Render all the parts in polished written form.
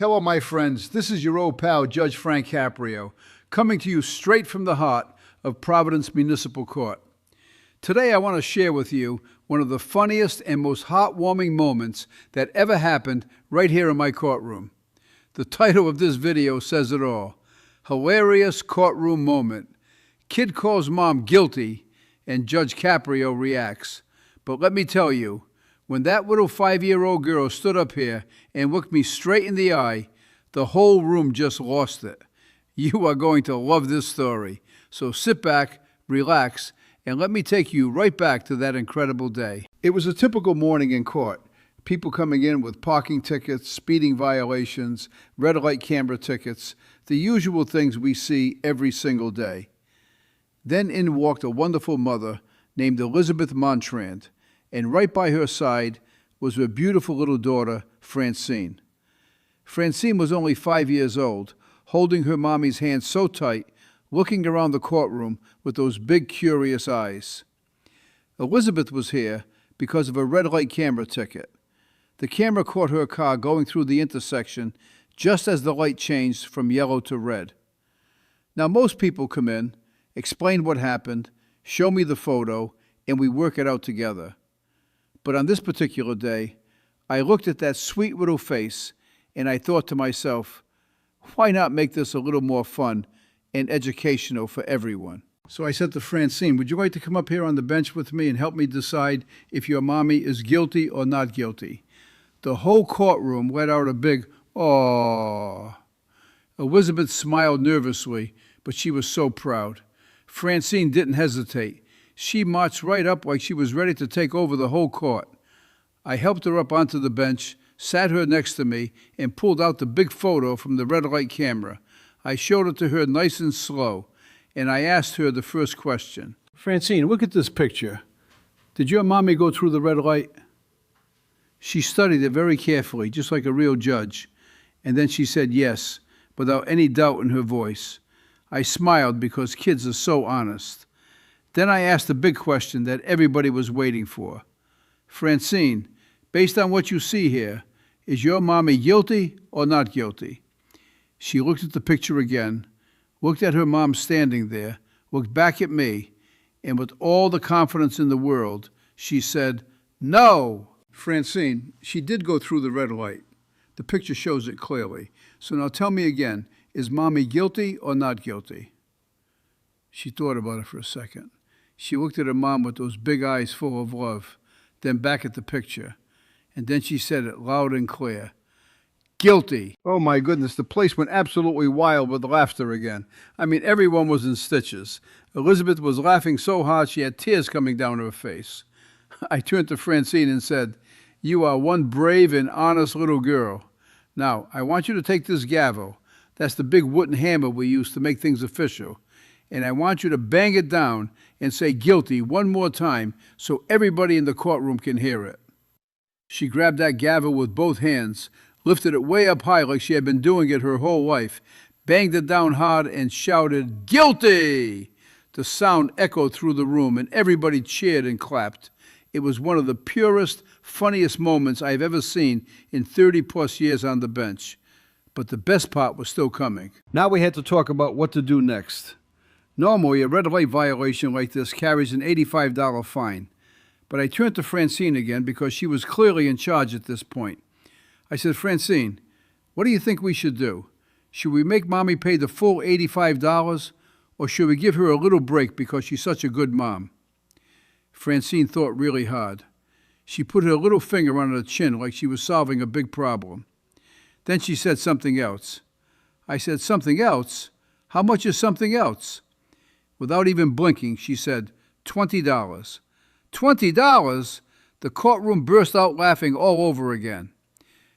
Hello, my friends. This is your old pal, Judge Caprio, coming to you straight from the heart of Providence Municipal Court. Today, I want to share with you one of the funniest and most heartwarming moments that ever happened right here in my courtroom. The title of this video says it all. Hilarious courtroom moment. Kid calls mom guilty, and Judge Caprio reacts. But let me tell you, when that little 5-year-old girl stood up here and looked me straight in the eye, the whole room just lost it. You are going to love this story. So sit back, relax, and let me take you right back to that incredible day. It was a typical morning in court. People coming in with parking tickets, speeding violations, red light camera tickets, the usual things we see every single day. Then in walked a wonderful mother named Elizabeth Montrand, and right by her side was her beautiful little daughter, Francine. Francine was only 5 years old, holding her mommy's hand so tight, looking around the courtroom with those big, curious eyes. Elizabeth was here because of a red light camera ticket. The camera caught her car going through the intersection just as the light changed from yellow to red. Now, most people come in, explain what happened, show me the photo, and we work it out together. But on this particular day, I looked at that sweet little face and I thought to myself, why not make this a little more fun and educational for everyone? So I said to Francine, would you like to come up here on the bench with me and help me decide if your mommy is guilty or not guilty? The whole courtroom let out a big, "Aww." Elizabeth smiled nervously, but she was so proud. Francine didn't hesitate. She marched right up like she was ready to take over the whole court. I helped her up onto the bench, sat her next to me, and pulled out the big photo from the red light camera. I showed it to her nice and slow, and I asked her the first question. Francine, look at this picture. Did your mommy go through the red light? She studied it very carefully, just like a real judge, and then she said yes, without any doubt in her voice. I smiled because kids are so honest. Then I asked the big question that everybody was waiting for. Francine, based on what you see here, is your mommy guilty or not guilty? She looked at the picture again, looked at her mom standing there, looked back at me, and with all the confidence in the world, she said, no. Francine, she did go through the red light. The picture shows it clearly. So now tell me again, is mommy guilty or not guilty? She thought about it for a second. She looked at her mom with those big eyes full of love, then back at the picture, and then she said it loud and clear. Guilty. Oh my goodness, the place went absolutely wild with laughter again. I mean, everyone was in stitches. Elizabeth was laughing so hard she had tears coming down her face. I turned to Francine and said, you are one brave and honest little girl. Now, I want you to take this gavel. That's the big wooden hammer we use to make things official. And I want you to bang it down and say guilty one more time so everybody in the courtroom can hear it. She grabbed that gavel with both hands, lifted it way up high like she had been doing it her whole life, banged it down hard and shouted, guilty! The sound echoed through the room and everybody cheered and clapped. It was one of the purest, funniest moments I've ever seen in 30-plus years on the bench. But the best part was still coming. Now we had to talk about what to do next. Normally, a red light violation like this carries an $85 fine. But I turned to Francine again because she was clearly in charge at this point. I said, Francine, what do you think we should do? Should we make mommy pay the full $85, or should we give her a little break because she's such a good mom? Francine thought really hard. She put her little finger on her chin like she was solving a big problem. Then she said something else. I said, something else? How much is something else? Without even blinking, she said, $20. $20? The courtroom burst out laughing all over again.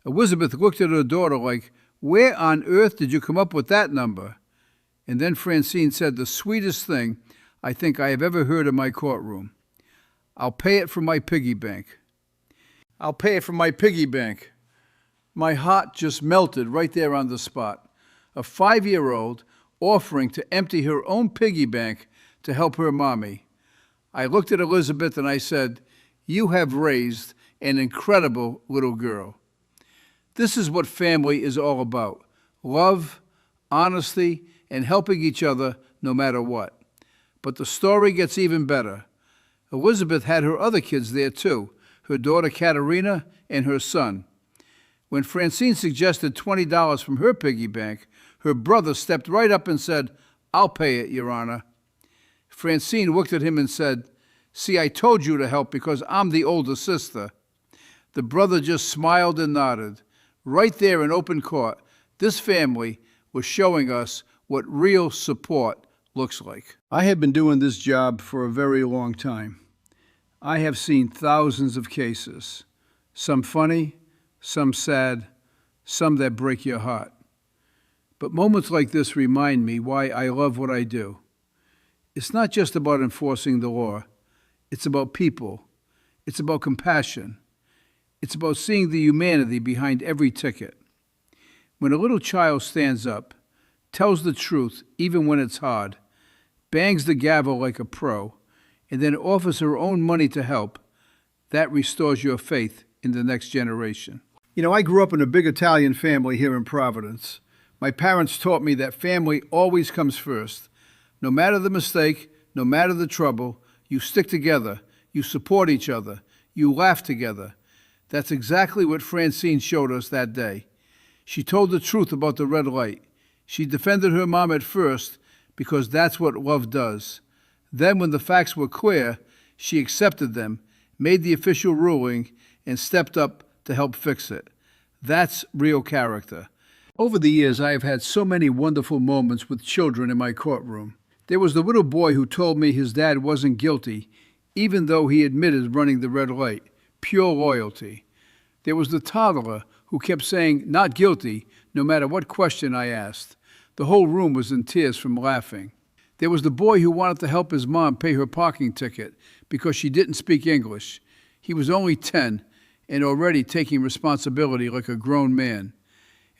Elizabeth looked at her daughter like, where on earth did you come up with that number? And then Francine said the sweetest thing I think I have ever heard in my courtroom. I'll pay it from my piggy bank. I'll pay it from my piggy bank. My heart just melted right there on the spot. A 5-year-old offering to empty her own piggy bank to help her mommy. I looked at Elizabeth and I said, you have raised an incredible little girl. This is what family is all about: love, honesty, and helping each other no matter what. But the story gets even better. Elizabeth had her other kids there too, her daughter Katerina and her son. When Francine suggested $20 from her piggy bank, her brother stepped right up and said, "I'll pay it, Your Honor." Francine looked at him and said, "See, I told you to help because I'm the older sister." The brother just smiled and nodded. Right there in open court, this family was showing us what real support looks like. I have been doing this job for a very long time. I have seen thousands of cases, some funny, some sad, some that break your heart. But moments like this remind me why I love what I do. It's not just about enforcing the law. It's about people. It's about compassion. It's about seeing the humanity behind every ticket. When a little child stands up, tells the truth even when it's hard, bangs the gavel like a pro, and then offers her own money to help, that restores your faith in the next generation. You know, I grew up in a big Italian family here in Providence. My parents taught me that family always comes first. No matter the mistake, no matter the trouble, you stick together, you support each other, you laugh together. That's exactly what Francine showed us that day. She told the truth about the red light. She defended her mom at first because that's what love does. Then, when the facts were clear, she accepted them, made the official ruling, and stepped up to help fix it. That's real character. Over the years, I have had so many wonderful moments with children in my courtroom. There was the little boy who told me his dad wasn't guilty, even though he admitted running the red light. Pure loyalty. There was the toddler who kept saying, "Not guilty," no matter what question I asked. The whole room was in tears from laughing. There was the boy who wanted to help his mom pay her parking ticket because she didn't speak English. He was only 10 and already taking responsibility like a grown man.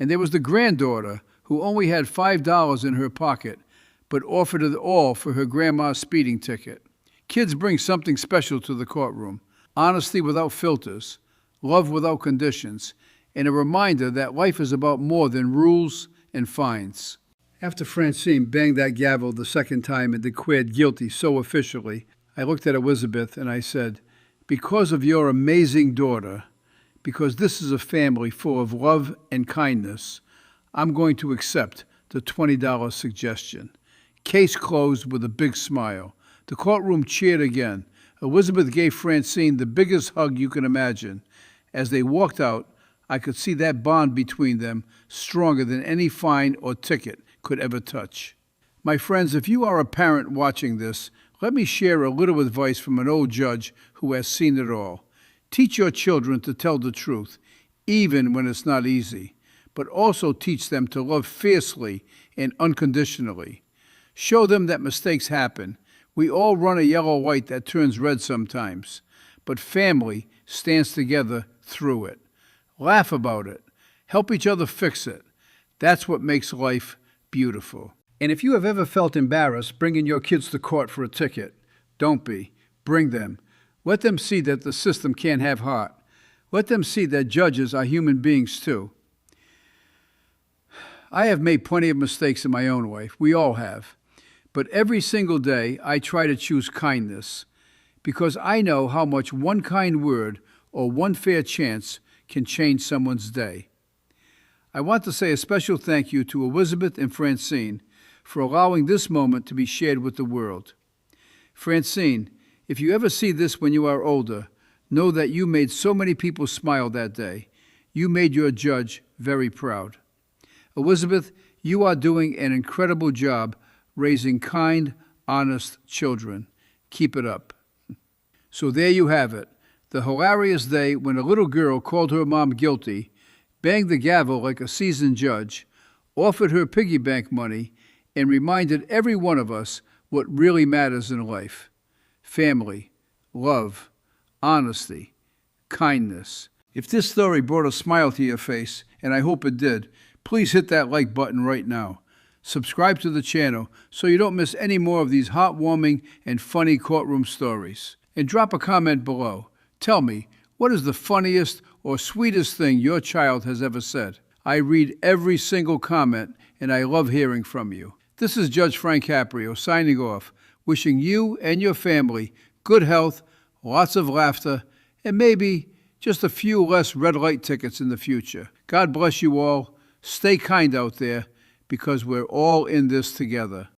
And there was the granddaughter who only had $5 in her pocket, but offered it all for her grandma's speeding ticket. Kids bring something special to the courtroom: honesty without filters, love without conditions, and a reminder that life is about more than rules and fines. After Francine banged that gavel the second time and declared guilty so officially, I looked at Elizabeth and I said, "Because of your amazing daughter, because this is a family full of love and kindness, I'm going to accept the $20 suggestion." Case closed with a big smile. The courtroom cheered again. Elizabeth gave Francine the biggest hug you can imagine. As they walked out, I could see that bond between them stronger than any fine or ticket could ever touch. My friends, if you are a parent watching this, let me share a little advice from an old judge who has seen it all. Teach your children to tell the truth, even when it's not easy, but also teach them to love fiercely and unconditionally. Show them that mistakes happen. We all run a yellow light that turns red sometimes, but family stands together through it. Laugh about it. Help each other fix it. That's what makes life beautiful. And if you have ever felt embarrassed bringing your kids to court for a ticket, don't be. Bring them. Let them see that the system can't have heart. Let them see that judges are human beings too. I have made plenty of mistakes in my own life. We all have. But every single day, I try to choose kindness because I know how much one kind word or one fair chance can change someone's day. I want to say a special thank you to Elizabeth and Francine for allowing this moment to be shared with the world. Francine, if you ever see this when you are older, know that you made so many people smile that day. You made your judge very proud. Elizabeth, you are doing an incredible job raising kind, honest children. Keep it up. So there you have it, the hilarious day when a little girl called her mom guilty, banged the gavel like a seasoned judge, offered her piggy bank money, and reminded every one of us what really matters in life: family, love, honesty, kindness. If this story brought a smile to your face, and I hope it did, please hit that like button right now. Subscribe to the channel so you don't miss any more of these heartwarming and funny courtroom stories. And drop a comment below. Tell me, What is the funniest or sweetest thing your child has ever said? I read every single comment, and I love hearing from you. This is Judge Frank Caprio signing off, wishing you and your family good health, lots of laughter, and maybe just a few less red light tickets in the future. God bless you all. Stay kind out there, because we're all in this together.